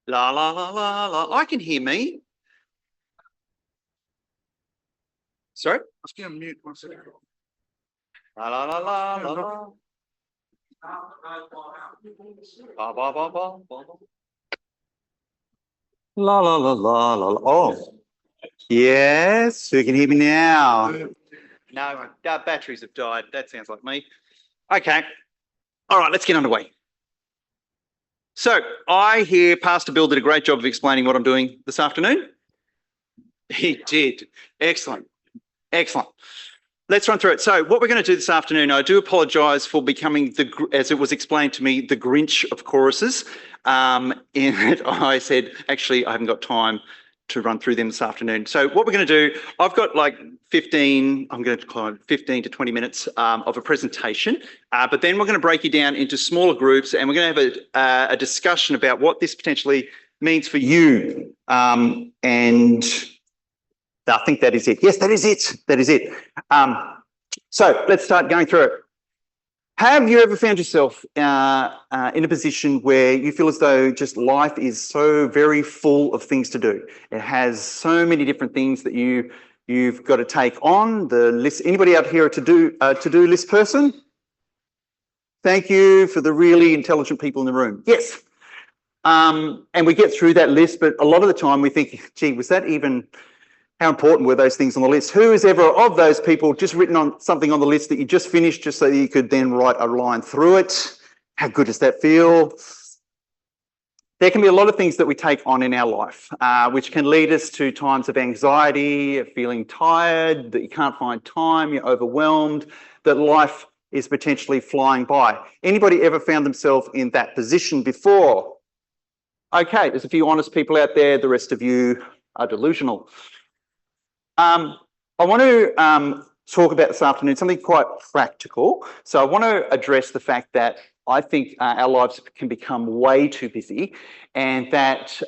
La, la, la, la, la. I can hear me. Sorry? Let's get a mute one second. La, la, la, la, la, la. Ba, ba, ba, ba, ba. La, la, la, la, la, la. Oh, yes, you can hear me now. No, batteries have died. That sounds like me. Okay. All right, let's get underway. So I hear Pastor Bill did a great job of explaining what I'm doing this afternoon. He did. Excellent. Excellent. Let's run through it. So what we're going to do this afternoon, I do apologise for becoming, as it was explained to me, the Grinch of choruses. In that I said, actually, I haven't got time to run through them this afternoon. So what we're going to do, I've got like 15 to 20 minutes of a presentation, but then we're going to break you down into smaller groups and we're going to have a discussion about what this potentially means for you. And I think that is it. Yes, that is it. That is it. So let's start going through it. Have you ever found yourself in a position where you feel as though just life is so very full of things to do? It has so many different things that you've got to take on. The list. Anybody out here a to-do list person? Thank you for the really intelligent people in the room. Yes. And we get through that list, but a lot of the time we think, gee, was that even... How important were those things on the list? Who has ever, of those people, just written on something on the list that you just finished just so that you could then write a line through it? How good does that feel? There can be a lot of things that we take on in our life, which can lead us to times of anxiety, feeling tired, that you can't find time, you're overwhelmed, that life is potentially flying by. Anybody ever found themselves in that position before? Okay, there's a few honest people out there. The rest of you are delusional. I want to talk about this afternoon something quite practical. So I want to address the fact that I think our lives can become way too busy and that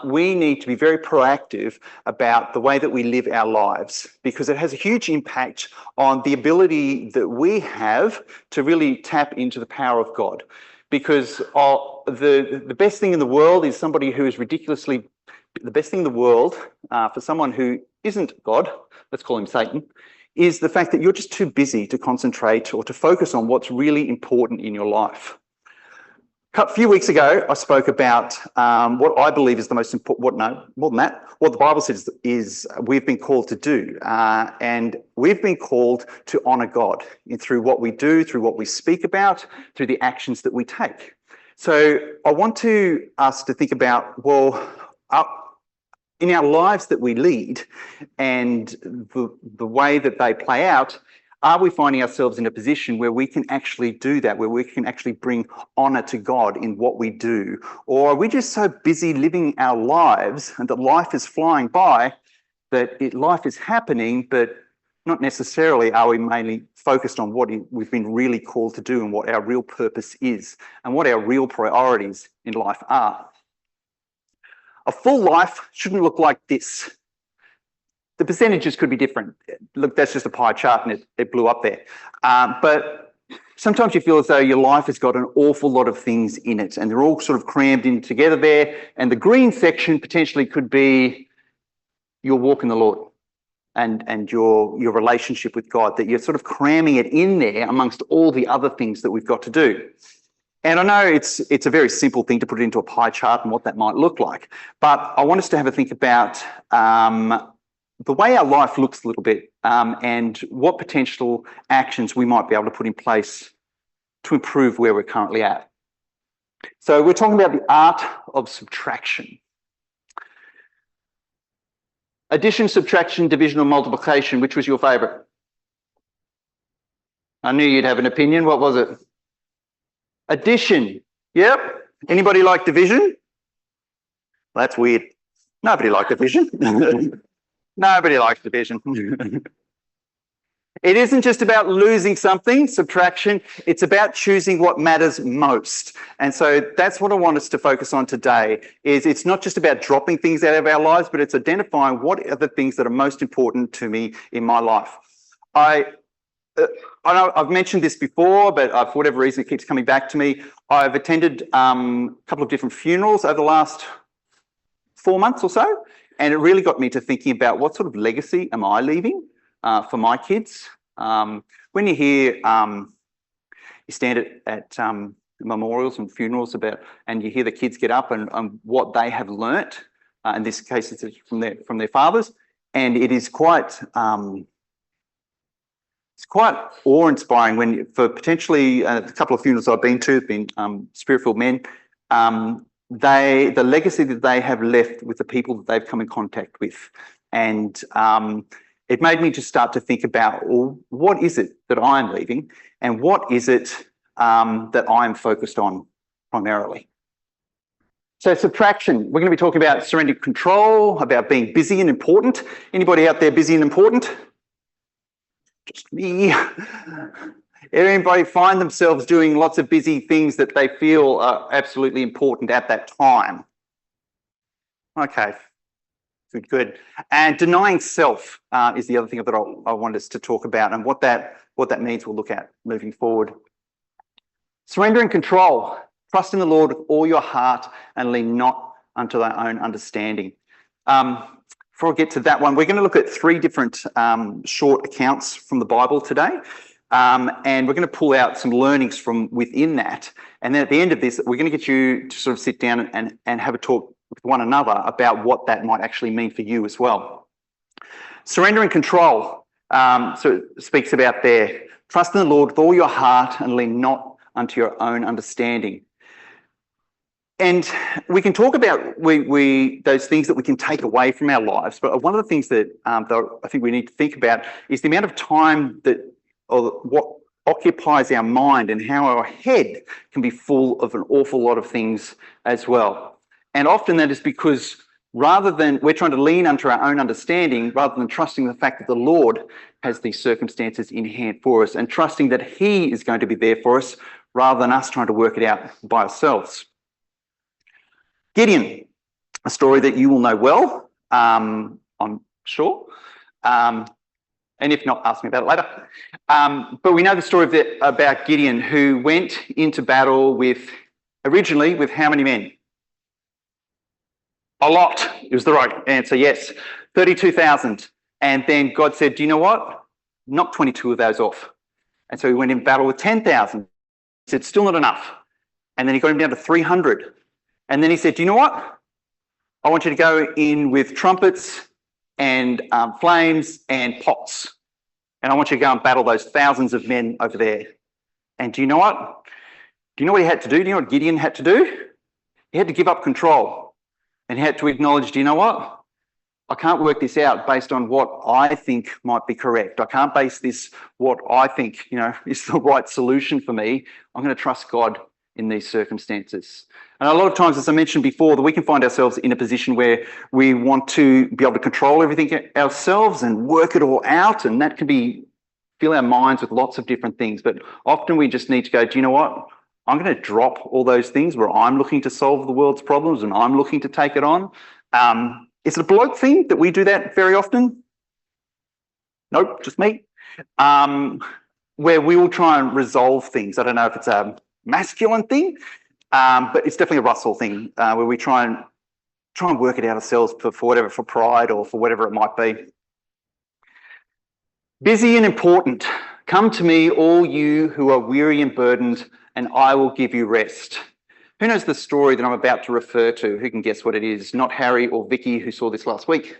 we need to be very proactive about the way that we live our lives because it has a huge impact on the ability that we have to really tap into the power of God. Because the best thing in the world is somebody who is the best thing in the world for someone who isn't God, let's call him Satan, is the fact that you're just too busy to concentrate or to focus on what's really important in your life. A few weeks ago, I spoke about what I believe is the most important, more than that, what the Bible says is we've been called to do. And we've been called to honour God through what we do, through what we speak about, through the actions that we take. So I want us to think about, well, in our lives that we lead and the way that they play out, are we finding ourselves in a position where we can actually do that, where we can actually bring honour to God in what we do? Or are we just so busy living our lives and that life is flying by, that life is happening, but not necessarily are we mainly focused on what we've been really called to do and what our real purpose is and what our real priorities in life are? A full life shouldn't look like this. The percentages could be different. Look, that's just a pie chart and it blew up there. But sometimes you feel as though your life has got an awful lot of things in it and they're all sort of crammed in together there. And the green section potentially could be your walk in the Lord and your relationship with God, that you're sort of cramming it in there amongst all the other things that we've got to do. And I know it's a very simple thing to put it into a pie chart and what that might look like, but I want us to have a think about the way our life looks a little bit and what potential actions we might be able to put in place to improve where we're currently at. So we're talking about the art of subtraction. Addition, subtraction, division or multiplication, which was your favourite? I knew you'd have an opinion. What was it? Addition. Yep. Anybody like division? That's weird. Nobody liked division. Nobody likes division. It isn't just about losing something, subtraction. It's about choosing what matters most. And so that's what I want us to focus on today, is it's not just about dropping things out of our lives, but it's identifying what are the things that are most important to me in my life. I know I've mentioned this before, but for whatever reason, it keeps coming back to me. I've attended a couple of different funerals over the last 4 months or so. And it really got me to thinking about what sort of legacy am I leaving for my kids. When you hear, you stand at memorials and funerals and you hear the kids get up and what they have learnt. In this case, it's from their fathers, and it is quite awe-inspiring for potentially a couple of funerals I've been to have been spirit-filled men. The legacy that they have left with the people that they've come in contact with, and it made me just start to think about, well, what is it that I'm leaving, and what is it that I'm focused on primarily? So subtraction, we're going to be talking about surrendering control, about being busy and important. Anybody out there busy and important? Just me. Everybody find themselves doing lots of busy things that they feel are absolutely important at that time. Okay, good. And denying self is the other thing that I want us to talk about, and what that means we'll look at moving forward. Surrendering control. Trust in the Lord with all your heart and lean not unto thy own understanding. Before I get to that one, we're going to look at 3 different short accounts from the Bible today. And we're going to pull out some learnings from within that. And then at the end of this, we're going to get you to sort of sit down and have a talk with one another about what that might actually mean for you as well. Surrendering control. So it speaks about there. Trust in the Lord with all your heart and lean not unto your own understanding. And we can talk about those things that we can take away from our lives. But one of the things that I think we need to think about is the amount of time or what occupies our mind, and how our head can be full of an awful lot of things as well. And often that is because rather than we're trying to lean unto our own understanding, rather than trusting the fact that the Lord has these circumstances in hand for us, and trusting that He is going to be there for us, rather than us trying to work it out by ourselves. Gideon, a story that you will know well, I'm sure. And if not, ask me about it later. But we know the story about Gideon, who went into battle originally with how many men? A lot. It was the right answer, yes. 32,000. And then God said, do you know what? Knock 22 of those off. And so he went in battle with 10,000. He said, still not enough. And then he got him down to 300. And then he said, do you know what? I want you to go in with trumpets and flames and pots. And I want you to go and battle those thousands of men over there. And do you know what? Do you know what he had to do? Do you know what Gideon had to do? He had to give up control. And he had to acknowledge, do you know what? I can't work this out based on what I think might be correct. I can't base this what I think, is the right solution for me. I'm going to trust God in these circumstances. And a lot of times, as I mentioned before, that we can find ourselves in a position where we want to be able to control everything ourselves and work it all out, and that can fill our minds with lots of different things. But often we just need to go, do you know what? I'm going to drop all those things where I'm looking to solve the world's problems and I'm looking to take it on. Is it a bloke thing that we do that very often? Nope, just me. Where we will try and resolve things. I don't know if it's a masculine thing, but it's definitely a Russell thing, where we try and work it out ourselves for pride or for whatever it might be. Busy and important. Come to me, all you who are weary and burdened, and I will give you rest. Who knows the story that I'm about to refer to? Who can guess what it is? Not Harry or Vicky, who saw this last week.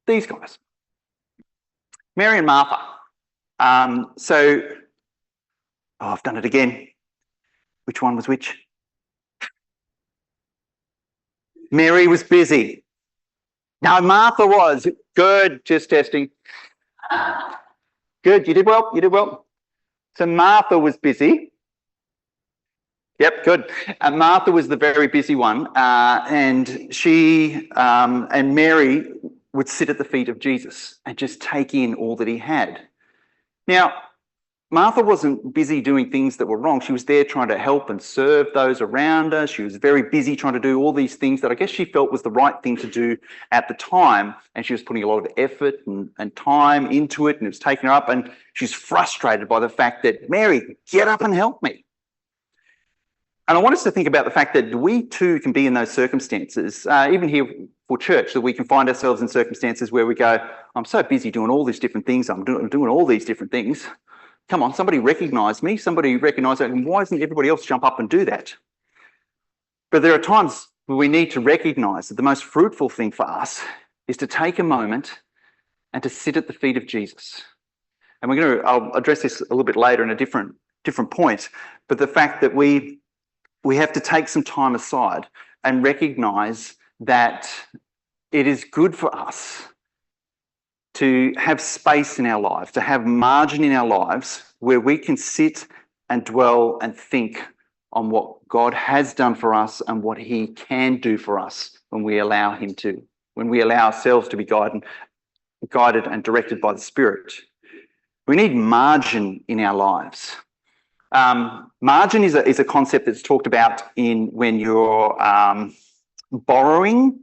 These guys. Mary and Martha. I've done it again. Which one was which? Mary was busy. No, Martha was. Good, just testing. Good, you did well. So Martha was busy. Yep, good. Martha was the very busy one, and she and Mary would sit at the feet of Jesus and just take in all that he had. Now, Martha wasn't busy doing things that were wrong. She was there trying to help and serve those around her. She was very busy trying to do all these things that I guess she felt was the right thing to do at the time. And she was putting a lot of effort and time into it, and it was taking her up. And she's frustrated by the fact that, Mary, get up and help me. And I want us to think about the fact that we too can be in those circumstances, even here for church, that we can find ourselves in circumstances where we go, I'm so busy doing all these different things. I'm doing all these different things. Come on, somebody recognise me. Somebody recognise that. And why doesn't everybody else jump up and do that? But there are times where we need to recognise that the most fruitful thing for us is to take a moment and to sit at the feet of Jesus. And I'll address this a little bit later in a different point, but the fact that we have to take some time aside and recognise that it is good for us to have space in our lives, to have margin in our lives where we can sit and dwell and think on what God has done for us and what he can do for us when we allow him to, when we allow ourselves to be guided and directed by the Spirit. We need margin in our lives. Margin is a concept that's talked about when you're borrowing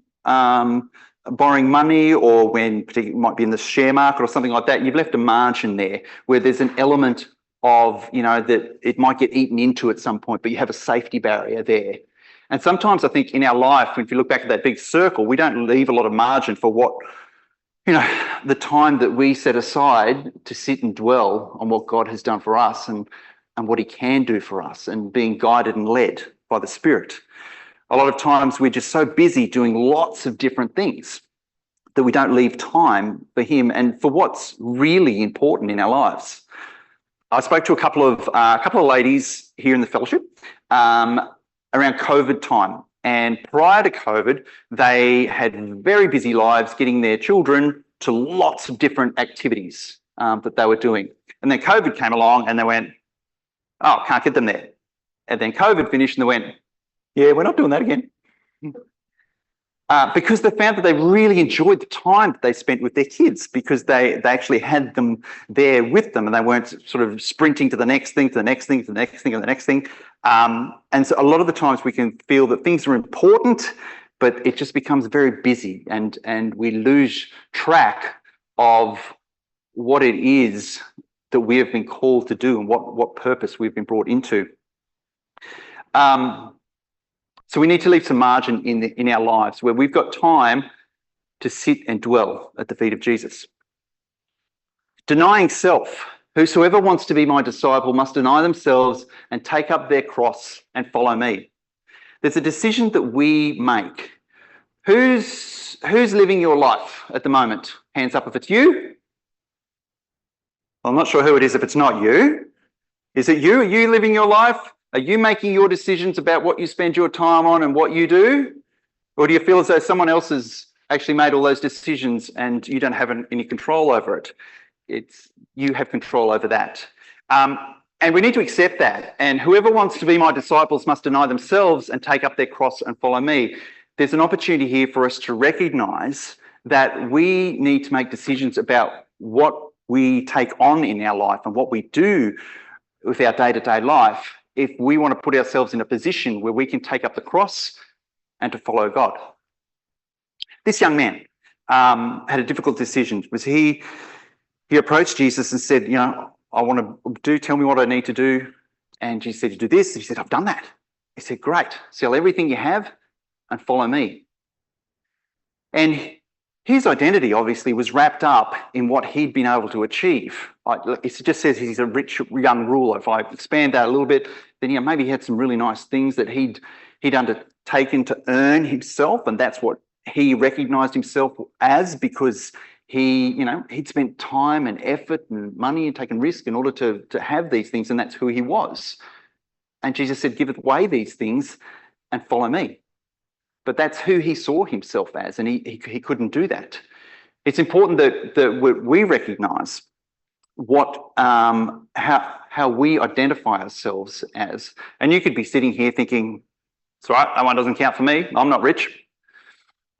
money, or when particularly might be in the share market or something like that. You've left a margin there where there's an element of, that it might get eaten into at some point, but you have a safety barrier there. And sometimes I think in our life, if you look back at that big circle, we don't leave a lot of margin for what, the time that we set aside to sit and dwell on what God has done for us and what he can do for us, and being guided and led by the Spirit. A lot of times we're just so busy doing lots of different things that we don't leave time for him and for what's really important in our lives. I spoke to a couple of ladies here in the fellowship around COVID time. And prior to COVID, they had very busy lives getting their children to lots of different activities that they were doing. And then COVID came along and they went, oh, can't get them there. And then COVID finished and they went, yeah, we're not doing that again. Because they found that they really enjoyed the time that they spent with their kids, because they actually had them there with them and they weren't sort of sprinting to the next thing, to the next thing, to the next thing, and the next thing. And so a lot of the times we can feel that things are important, but it just becomes very busy and we lose track of what it is that we have been called to do and what purpose we've been brought into. So we need to leave some margin in our lives where we've got time to sit and dwell at the feet of Jesus. Denying self. Whosoever wants to be my disciple must deny themselves and take up their cross and follow me. There's a decision that we make. Who's living your life at the moment? Hands up if it's you. I'm not sure who it is if it's not you. Is it you? Are you living your life? Are you making your decisions about what you spend your time on and what you do? Or do you feel as though someone else has actually made all those decisions and you don't have any control over it? You have control over that. And we need to accept that. And whoever wants to be my disciples must deny themselves and take up their cross and follow me. There's an opportunity here for us to recognise that we need to make decisions about what we take on in our life and what we do with our day-to-day life, if we want to put ourselves in a position where we can take up the cross and to follow God. This young man had a difficult decision. He approached Jesus and said, I want to tell me what I need to do. And Jesus said, you do this. He said, I've done that. He said, great. Sell everything you have and follow me. And his identity obviously was wrapped up in what he'd been able to achieve. It just says he's a rich young ruler. If I expand that a little bit, then maybe he had some really nice things that he'd undertaken to earn himself, and that's what he recognised himself as, because he'd spent time and effort and money and taken risk in order to have these things, and that's who he was. And Jesus said, give away these things and follow me. But that's who he saw himself as, and he couldn't do that. It's important that we recognise how we identify ourselves as. And you could be sitting here thinking, it's all right, that one doesn't count for me, I'm not rich.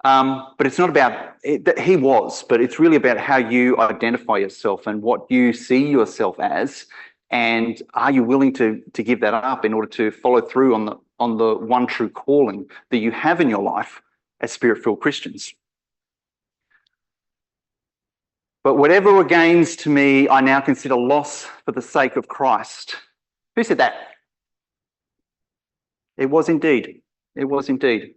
But it's not about it, that he was, but it's really about how you identify yourself and what you see yourself as, and are you willing to give that up in order to follow through on the one true calling that you have in your life as Spirit-filled Christians. But whatever were gains to me, I now consider loss for the sake of Christ. Who said that? It was indeed. It was indeed.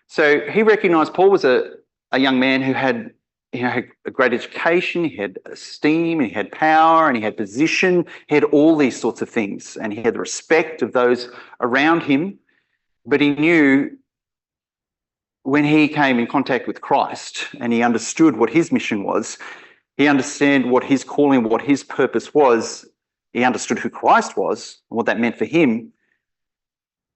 So he recognised Paul was a young man who had, had a great education, he had esteem, he had power, and he had position, he had all these sorts of things, and he had the respect of those around him. But he knew when he came in contact with Christ and he understood what his mission was, he understood what his calling, what his purpose was, he understood who Christ was and what that meant for him.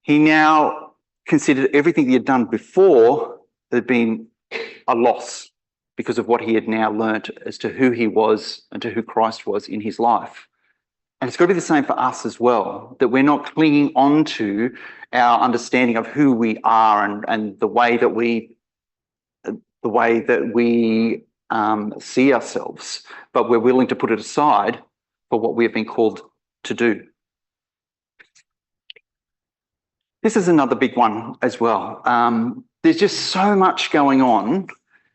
He now considered everything he had done before had been a loss because of what he had now learnt as to who he was and to who Christ was in his life. And it's got to be the same for us as well, that we're not clinging on to our understanding of who we are and the way that we see ourselves, but we're willing to put it aside for what we have been called to do. This is another big one as well. There's just so much going on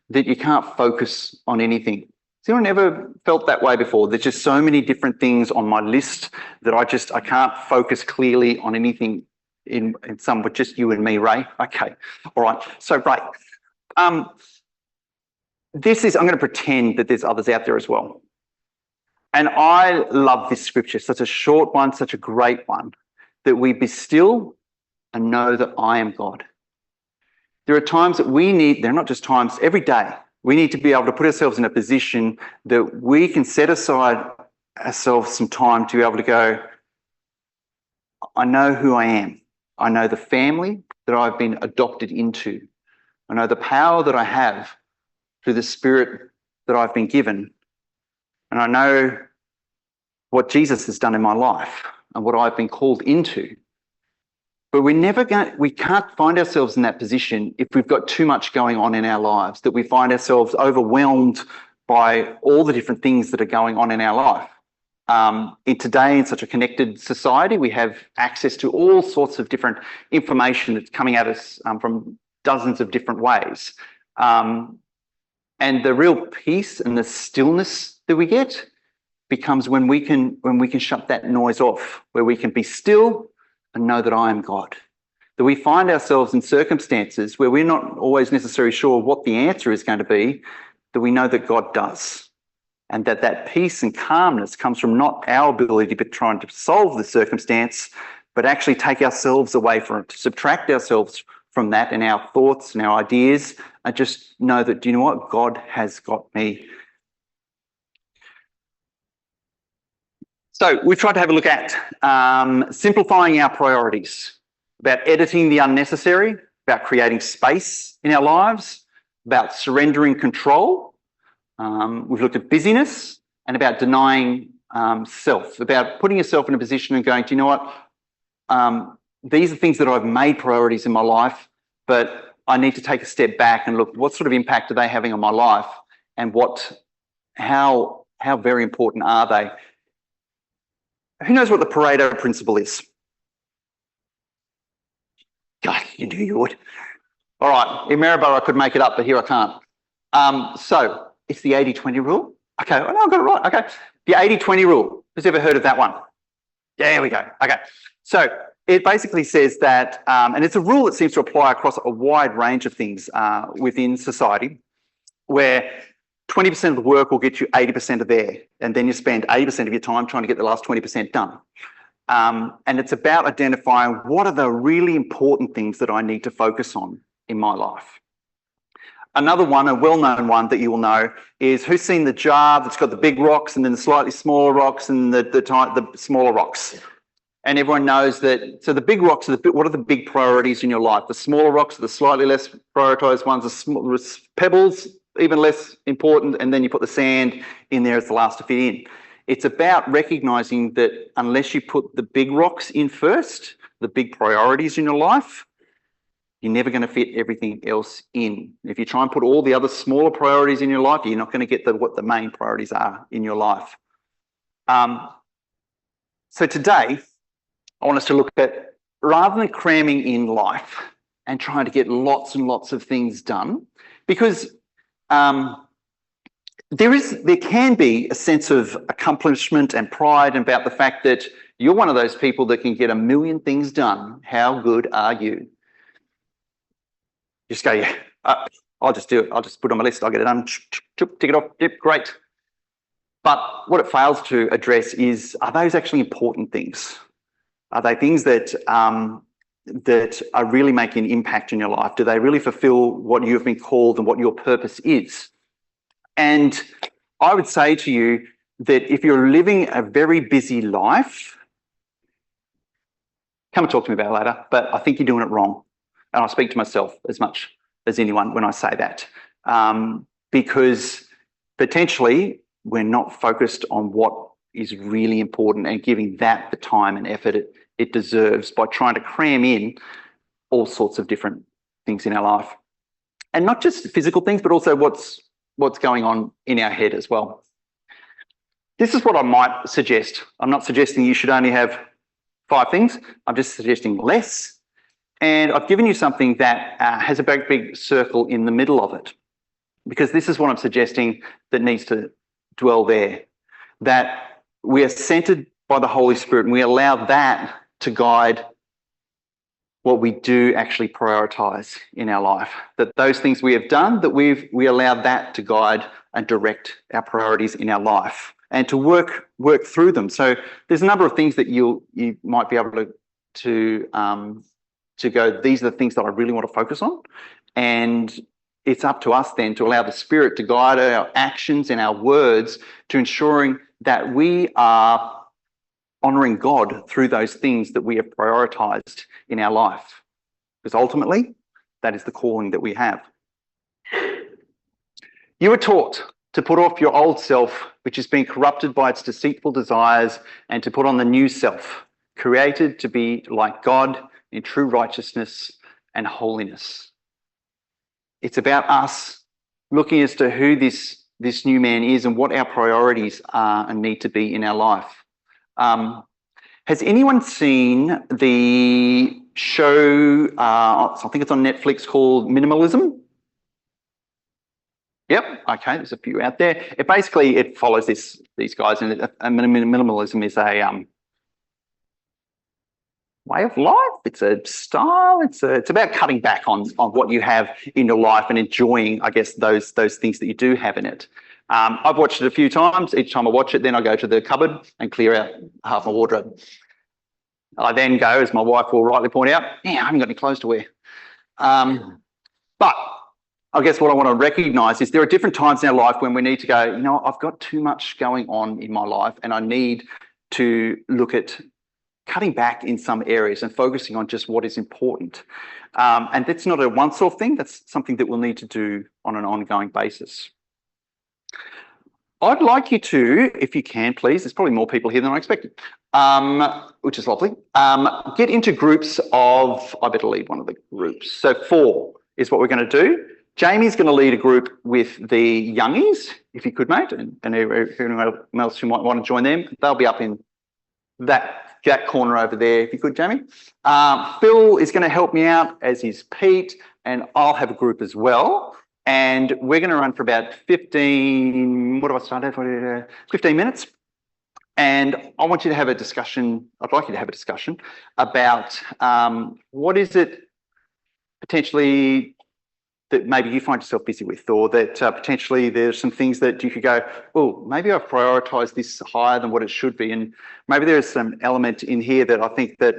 that you can't focus on anything. Has anyone ever felt that way before? There's just so many different things on my list that I can't focus clearly on anything in some, but just you and me, Ray. Okay, all right. So, Ray, I'm going to pretend that there's others out there as well. And I love this scripture, such a short one, such a great one, that we be still and know that I am God. There are times that they're not just times, every day, we need to be able to put ourselves in a position that we can set aside ourselves some time to be able to go, I know who I am. I know the family that I've been adopted into. I know the power that I have through the Spirit that I've been given. And I know what Jesus has done in my life and what I've been called into. But we can't find ourselves in that position if we've got too much going on in our lives, that we find ourselves overwhelmed by all the different things that are going on in our life. In such a connected society, we have access to all sorts of different information that's coming at us from dozens of different ways. And the real peace and the stillness that we get becomes when we can shut that noise off, where we can be still and know that I am God. That we find ourselves in circumstances where we're not always necessarily sure what the answer is going to be, that we know that God does. And that peace and calmness comes from not our ability to trying to solve the circumstance, but actually take ourselves away from it, to subtract ourselves from that and our thoughts and our ideas, and just know that, do you know what? God has got me. So we've tried to have a look at simplifying our priorities, about editing the unnecessary, about creating space in our lives, about surrendering control. We've looked at busyness and about denying self, about putting yourself in a position and going, do you know what? These are things that I've made priorities in my life, but I need to take a step back and look, what sort of impact are they having on my life, and how very important are they? Who knows what the Pareto principle is? God, you knew you would. All right, in Maryborough I could make it up, but here I can't. So it's the 80-20 rule. Okay, oh, no, I've got it right. Okay, the 80-20 rule. Who's ever heard of that one? There we go. Okay, so it basically says that, and it's a rule that seems to apply across a wide range of things within society, where 20% of the work will get you 80% of there, and then you spend 80% of your time trying to get the last 20% done. And it's about identifying what are the really important things that I need to focus on in my life. Another one, a well-known one that you will know, is who's seen the jar that's got the big rocks and then the slightly smaller rocks and the smaller rocks? And everyone knows that. So the big rocks are what are the big priorities in your life? The smaller rocks are the slightly less prioritized ones. The pebbles, even less important, and then you put the sand in there as the last to fit in. It's about recognizing that unless you put the big rocks in first, the big priorities in your life, you're never going to fit everything else in. If you try and put all the other smaller priorities in your life, you're not going to get what the main priorities are in your life. So today, I want us to look at, rather than cramming in life and trying to get lots and lots of things done, because there can be a sense of accomplishment and pride about the fact that You're one of those people that can get a million things done. How good are you? Just go, yeah, I'll just do it. I'll just put it on my list. I'll get it done. Tick it off. Yep, great. But what it fails to address is, are those actually important things? Are they things that that are really making an impact in your life? Do they really fulfill what you have been called and what your purpose is? And I would say to you that if you're living a very busy life, come and talk to me about it later, but I think you're doing it wrong. And I speak to myself as much as anyone when I say that, because potentially we're not focused on what is really important and giving that the time and effort it deserves by trying to cram in all sorts of different things in our life. And not just physical things, but also what's going on in our head as well. This is what I might suggest. I'm not suggesting you should only have 5 things. I'm just suggesting less. And I've given you something that has a big circle in the middle of it, because this is what I'm suggesting that needs to dwell there, that we are centered by the Holy Spirit and we allow that to guide what we do actually prioritize in our life, that those things we have done, that we allow that to guide and direct our priorities in our life and to work through them. So there's a number of things that you might be able to go, these are the things that I really want to focus on. And it's up to us then to allow the Spirit to guide our actions and our words to ensuring that we are honouring God through those things that we have prioritised in our life. Because ultimately, that is the calling that we have. You were taught to put off your old self, which has been corrupted by its deceitful desires, and to put on the new self, created to be like God in true righteousness and holiness. It's about us looking as to who this new man is and what our priorities are and need to be in our life. Has anyone seen the show, I think it's on Netflix, called Minimalism? Yep, okay, there's a few out there. It follows these guys, and minimalism is a way of life. It's a style. It's about cutting back on what you have in your life and enjoying, I guess, those things that you do have in it. I've watched it a few times. Each time I watch it, then I go to the cupboard and clear out half my wardrobe. I then go, as my wife will rightly point out, yeah, I haven't got any clothes to wear. But I guess what I want to recognise is there are different times in our life when we need to go, you know, I've got too much going on in my life and I need to look at cutting back in some areas and focusing on just what is important. And that's not a once-off thing. That's something that we'll need to do on an ongoing basis. I'd like you to, if you can, please, there's probably more people here than I expected, which is lovely, get into groups of, I better lead one of the groups. So 4 is what we're going to do. Jamie's going to lead a group with the youngies, if you could, mate, and anyone else who might want to join them. They'll be up in that corner over there, if you could, Jamie. Phil is going to help me out, as is Pete, and I'll have a group as well. And we're going to run for about 15, what do I start at? 15 minutes. And I want you to have a discussion. I'd like you to have a discussion about what is it potentially that maybe you find yourself busy with, or that potentially there's some things that you could go, oh, maybe I've prioritised this higher than what it should be. And maybe there's some element in here that I think that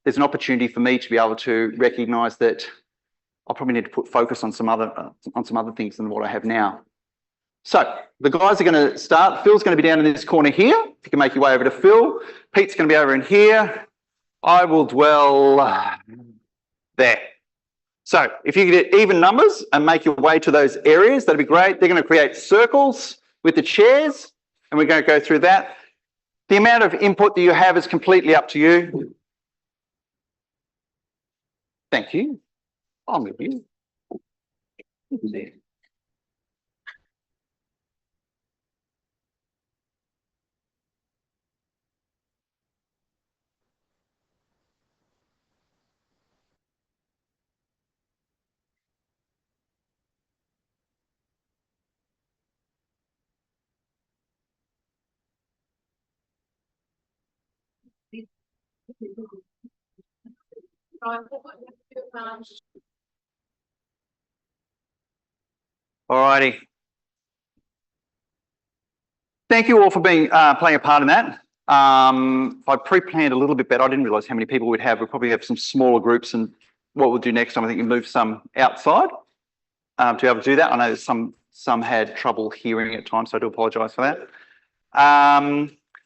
there's an opportunity for me to be able to recognise that I'll probably need to put focus on some other things than what I have now. So the guys are going to start. Phil's going to be down in this corner here. If you can make your way over to Phil. Pete's going to be over in here. I will dwell there. So if you can get even numbers and make your way to those areas, that'd be great. They're going to create circles with the chairs, and we're going to go through that. The amount of input that you have is completely up to you. Thank you. I'll move you. All righty. Thank you all for being playing a part in that. I pre-planned a little bit better. I didn't realise how many people we'd have. We'll probably have some smaller groups, and what we'll do next time, I think we'll move some outside to be able to do that. I know some had trouble hearing at times, so I do apologise for that.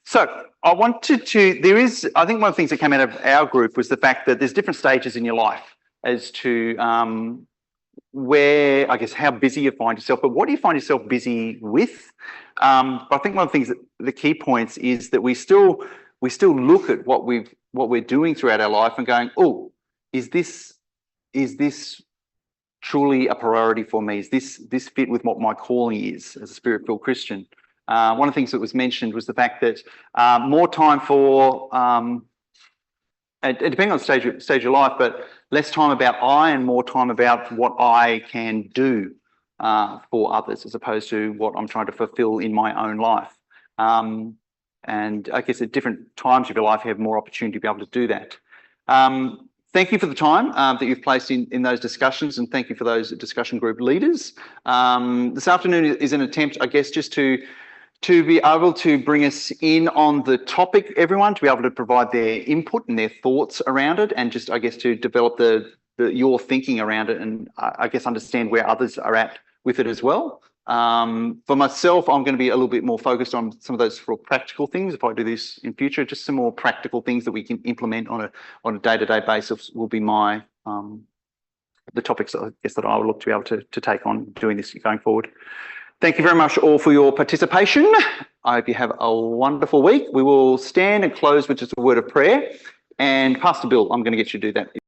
So I wanted to, I think one of the things that came out of our group was the fact that there's different stages in your life as to where, I guess, how busy you find yourself, but what do you find yourself busy with? But I think one of the things that the key points is that we still look at what we're doing throughout our life and going, oh, is this truly a priority for me? Is this fit with what my calling is as a Spirit-filled Christian? One of the things that was mentioned was the fact that more time for, and depending on stage of your life, but less time about I and more time about what I can do for others, as opposed to what I'm trying to fulfill in my own life. And I guess at different times of your life, you have more opportunity to be able to do that. Thank you for the time that you've placed in those discussions, and thank you for those discussion group leaders. This afternoon is an attempt, I guess, just to be able to bring us in on the topic, everyone, to be able to provide their input and their thoughts around it, and just, I guess, to develop your thinking around it, and I guess understand where others are at with it as well. For myself, I'm going to be a little bit more focused on some of those sort of practical things. If I do this in future, just some more practical things that we can implement on a day-to-day basis will be my the topics, I guess, that I will look to be able to take on doing this going forward. Thank you very much all for your participation. I hope you have a wonderful week. We will stand and close with just a word of prayer. And Pastor Bill, I'm going to get you to do that.